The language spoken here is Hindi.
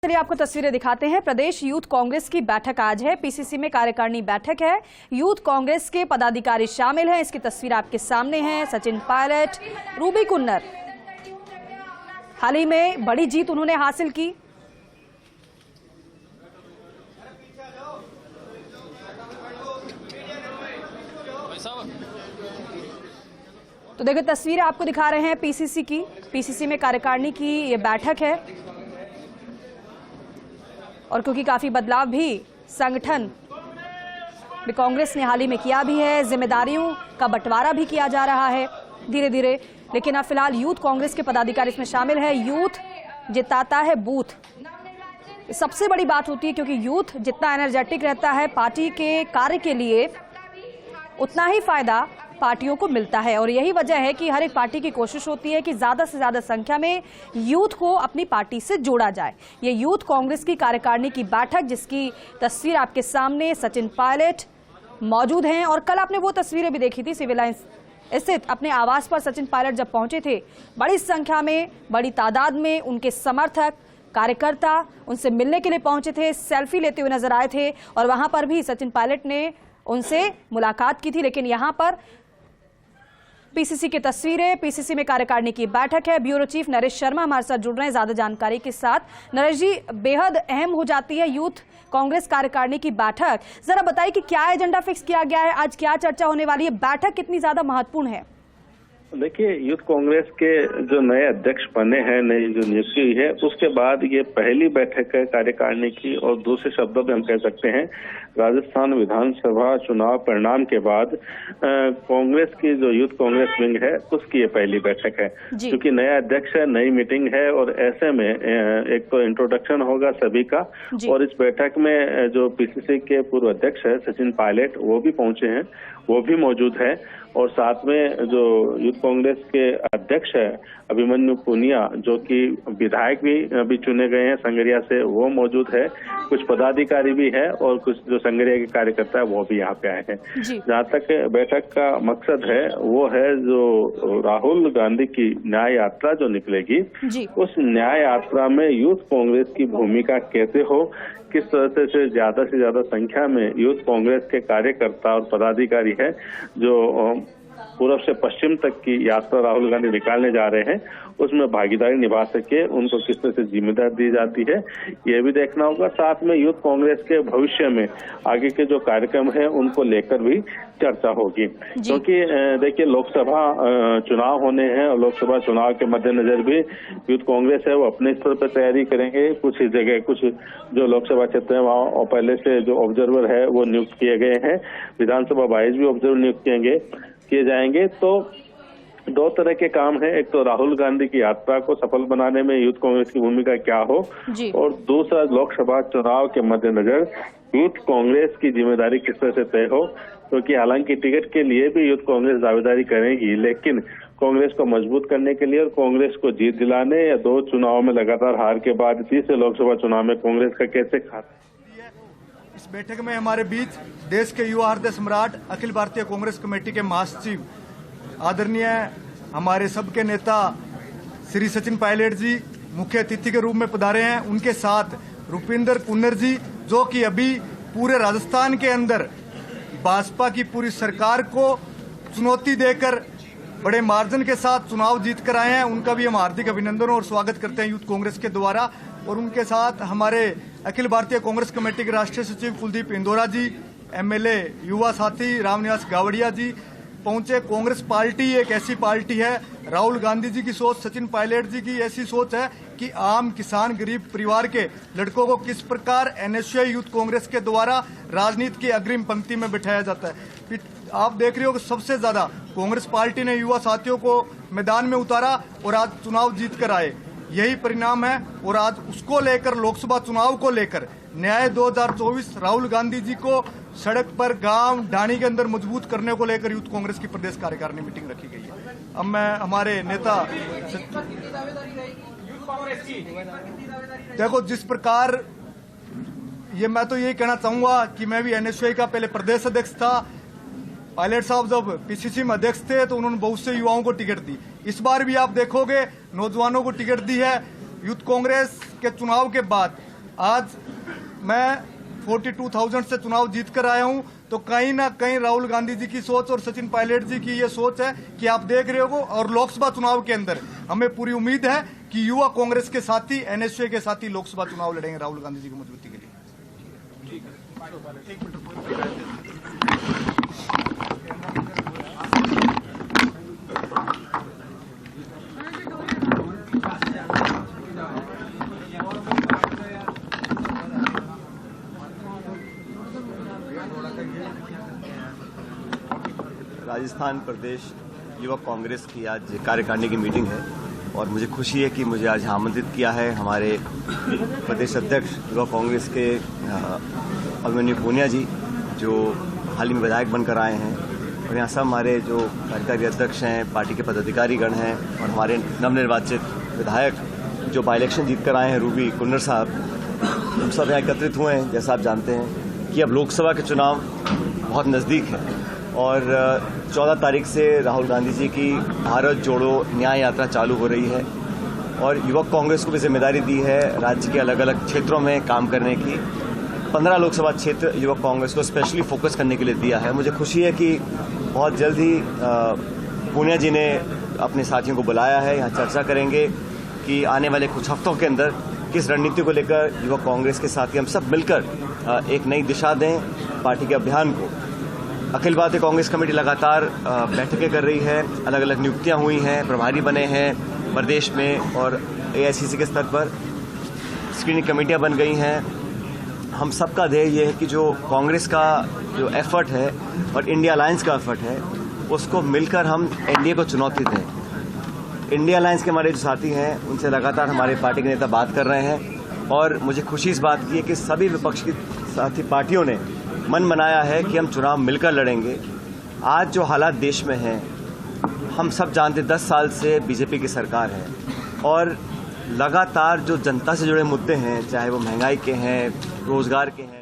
चलिए आपको तस्वीरें दिखाते हैं। प्रदेश यूथ कांग्रेस की बैठक आज है। पीसीसी में कार्यकारिणी बैठक है। यूथ कांग्रेस के पदाधिकारी शामिल हैं। इसकी तस्वीर आपके सामने है। सचिन पायलट, रूबी कुन्नर, हाल ही में बड़ी जीत उन्होंने हासिल की। तो देखिए तस्वीरें आपको दिखा रहे हैं पीसीसी की। पीसीसी में कार्यकारिणी की ये बैठक है और क्योंकि काफी बदलाव भी संगठन में कांग्रेस ने हाल ही में किया भी है, जिम्मेदारियों का बंटवारा भी किया जा रहा है धीरे धीरे। लेकिन अब फिलहाल यूथ कांग्रेस के पदाधिकारी इसमें शामिल है। यूथ जिताता है बूथ, सबसे बड़ी बात होती है क्योंकि यूथ जितना एनर्जेटिक रहता है पार्टी के कार्य के लिए, उतना ही फायदा पार्टियों को मिलता है। और यही वजह है कि हर एक पार्टी की कोशिश होती है कि ज्यादा से ज्यादा संख्या में यूथ को अपनी पार्टी से जोड़ा जाए। ये यूथ कांग्रेस की कार्यकारिणी की बैठक, जिसकी तस्वीर आपके सामने सचिन पायलट मौजूद हैं। और कल आपने वो तस्वीरें भी देखी थी, सिविल लाइंस स्थित अपने आवास पर सचिन पायलट जब पहुंचे थे, बड़ी संख्या में, बड़ी तादाद में उनके समर्थक, कार्यकर्ता उनसे मिलने के लिए पहुंचे थे, सेल्फी लेते हुए नजर आए थे। और वहां पर भी सचिन पायलट ने उनसे मुलाकात की थी। लेकिन यहां पर पीसीसी की तस्वीरें, पीसीसी में कार्यकारिणी की बैठक है। ब्यूरो चीफ नरेश शर्मा हमारे साथ जुड़ रहे हैं ज्यादा जानकारी के साथ। नरेश जी, बेहद अहम हो जाती है यूथ कांग्रेस कार्यकारिणी की बैठक। जरा बताइए कि क्या एजेंडा फिक्स किया गया है, आज क्या चर्चा होने वाली है, बैठक कितनी ज्यादा महत्वपूर्ण है? देखिए, यूथ कांग्रेस के जो नए अध्यक्ष बने हैं, नई जो नियुक्ति हुई है, उसके बाद ये पहली बैठक है कार्यकारिणी की। और दूसरे शब्दों में हम कह सकते हैं राजस्थान विधानसभा चुनाव परिणाम के बाद कांग्रेस की जो यूथ कांग्रेस विंग है उसकी ये पहली बैठक है। क्योंकि नया अध्यक्ष है, नई मीटिंग है और ऐसे में एक तो इंट्रोडक्शन होगा सभी का। और इस बैठक में जो पीसीसी के पूर्व अध्यक्ष है सचिन पायलट, वो भी पहुंचे हैं, वो भी मौजूद है। और साथ में जो यूथ कांग्रेस के अध्यक्ष है अभिमन्यु पुनिया, जो कि विधायक भी अभी चुने गए हैं संगरिया से, वो मौजूद है। कुछ पदाधिकारी भी है और कुछ जो संगरिया के कार्यकर्ता है वो भी यहाँ पे आए हैं। जहाँ तक बैठक का मकसद है वो है जो राहुल गांधी की न्याय यात्रा जो निकलेगी, उस न्याय यात्रा में यूथ कांग्रेस की भूमिका कैसे हो, किस तरह से ज्यादा संख्या में यूथ कांग्रेस के कार्यकर्ता और पदाधिकारी है जो पूर्व से पश्चिम तक की यात्रा राहुल गांधी निकालने जा रहे हैं, उसमें भागीदारी निभा सके, उनको किस तरह से जिम्मेदारी दी जाती है ये भी देखना होगा। साथ में यूथ कांग्रेस के भविष्य में आगे के जो कार्यक्रम है उनको लेकर भी चर्चा होगी। क्योंकि देखिए लोकसभा चुनाव होने हैं और लोकसभा चुनाव के मद्देनजर भी यूथ कांग्रेस है वो अपने स्तर पर तैयारी करेंगे। कुछ जगह कुछ जो लोकसभा क्षेत्र है वहाँ और पहले से जो ऑब्जर्वर है वो नियुक्त किए गए हैं। विधानसभा वाइज भी ऑब्जर्वर नियुक्त किए जाएंगे। तो दो तरह के काम है, एक तो राहुल गांधी की यात्रा को सफल बनाने में यूथ कांग्रेस की भूमिका क्या हो, और दूसरा लोकसभा चुनाव के मद्देनजर यूथ कांग्रेस की जिम्मेदारी किस तरह से तय हो। क्योंकि हालांकि टिकट के लिए भी यूथ कांग्रेस दावेदारी करेगी, लेकिन कांग्रेस को मजबूत करने के लिए और कांग्रेस को जीत दिलाने या दो चुनाव में लगातार हार के बाद तीसरे लोकसभा चुनाव में कांग्रेस का कैसे खाता। इस बैठक में हमारे बीच देश के युवा हृदय सम्राट अखिल भारतीय कांग्रेस कमेटी के महासचिव आदरणीय हमारे सबके नेता श्री सचिन पायलट जी मुख्य अतिथि के रूप में पधारे हैं। उनके साथ रूपिंदर कुन्नर जी, जो कि अभी पूरे राजस्थान के अंदर भाजपा की पूरी सरकार को चुनौती देकर बड़े मार्जिन के साथ चुनाव जीत कर आए हैं। उनका भी हम हार्दिक अभिनंदन और स्वागत करते हैं यूथ कांग्रेस के द्वारा। और उनके साथ हमारे अखिल भारतीय कांग्रेस कमेटी के राष्ट्रीय सचिव कुलदीप इंदौरा जी, एमएलए युवा साथी रामनिवास गावड़िया जी पहुंचे। कांग्रेस पार्टी एक ऐसी पार्टी है, राहुल गांधी जी की सोच, सचिन पायलट जी की ऐसी सोच है कि आम किसान गरीब परिवार के लड़कों को किस प्रकार एनएसयूआई यूथ कांग्रेस के द्वारा राजनीति की अग्रिम पंक्ति में बिठाया जाता है। आप देख रहे हो कि सबसे ज्यादा कांग्रेस पार्टी ने युवा साथियों को मैदान में उतारा और आज चुनाव जीत कर आए, यही परिणाम है। और आज उसको लेकर, लोकसभा चुनाव को लेकर, न्याय 2024 राहुल गांधी जी को सड़क पर, गांव ढाणी के अंदर मजबूत करने को लेकर यूथ कांग्रेस की प्रदेश कार्यकारिणी मीटिंग रखी गई है। अब मैं हमारे नेता देखो जिस प्रकार ये, मैं तो यही कहना चाहूंगा कि मैं भी एनएसयूआई का पहले प्रदेश अध्यक्ष था। पायलट साहब जब पीसीसी में अध्यक्ष थे तो उन्होंने बहुत से युवाओं को टिकट दी। इस बार भी आप देखोगे नौजवानों को टिकट दी है। यूथ कांग्रेस के चुनाव के बाद आज मैं 42,000 से चुनाव जीत कर आया हूं, तो कहीं ना कहीं राहुल गांधी जी की सोच और सचिन पायलट जी की ये सोच है कि आप देख रहे हो। और लोकसभा चुनाव के अंदर हमें पूरी उम्मीद है कि युवा कांग्रेस के साथी, एनएसयूए के साथी लोकसभा चुनाव लड़ेंगे राहुल गांधी जी की मजबूती के लिए। राजस्थान प्रदेश युवा कांग्रेस की आज कार्यकारिणी की मीटिंग है और मुझे खुशी है कि मुझे आज आमंत्रित किया है हमारे प्रदेश अध्यक्ष युवा कांग्रेस के अभिमन्यु पूनिया जी, जो हाल ही में विधायक बनकर आए हैं। और यहाँ सब हमारे जो कार्यकारी अध्यक्ष हैं, पार्टी के पदाधिकारी गण हैं और हमारे नवनिर्वाचित विधायक जो बाई इलेक्शन जीत कर आए हैं, रूबी कुन्नर साहब, हम सब यहाँ एकत्रित हुए हैं। जैसा आप जानते हैं कि अब लोकसभा के चुनाव बहुत नज़दीक है और 14 तारीख से राहुल गांधी जी की भारत जोड़ो न्याय यात्रा चालू हो रही है और युवक कांग्रेस को भी जिम्मेदारी दी है राज्य के अलग अलग क्षेत्रों में काम करने की। 15 लोकसभा क्षेत्र युवक कांग्रेस को स्पेशली फोकस करने के लिए दिया है। मुझे खुशी है कि बहुत जल्द ही पूनिया जी ने अपने साथियों को बुलाया है। यहाँ चर्चा करेंगे कि आने वाले कुछ हफ्तों के अंदर किस रणनीति को लेकर युवक कांग्रेस के साथी हम सब मिलकर एक नई दिशा दें पार्टी के अभियान को। अखिल भारतीय कांग्रेस कमेटी लगातार बैठकें कर रही है, अलग अलग नियुक्तियां हुई हैं, प्रभारी बने हैं प्रदेश में और एआईसीसी के स्तर पर स्क्रीनिंग कमेटियां बन गई हैं। हम सबका ध्येय ये है कि जो कांग्रेस का जो एफर्ट है और इंडिया अलायंस का एफर्ट है, उसको मिलकर हम एनडीए को चुनौती दें। इंडिया अलायंस के हमारे जो साथी हैं, उनसे लगातार हमारे पार्टी के नेता बात कर रहे हैं और मुझे खुशी इस बात की है कि सभी विपक्ष की साथी पार्टियों ने मन बनाया है कि हम चुनाव मिलकर लड़ेंगे। आज जो हालात देश में हैं, हम सब जानते 10 साल से बीजेपी की सरकार है और लगातार जो जनता से जुड़े मुद्दे हैं, चाहे वो महंगाई के हैं, रोजगार के हैं,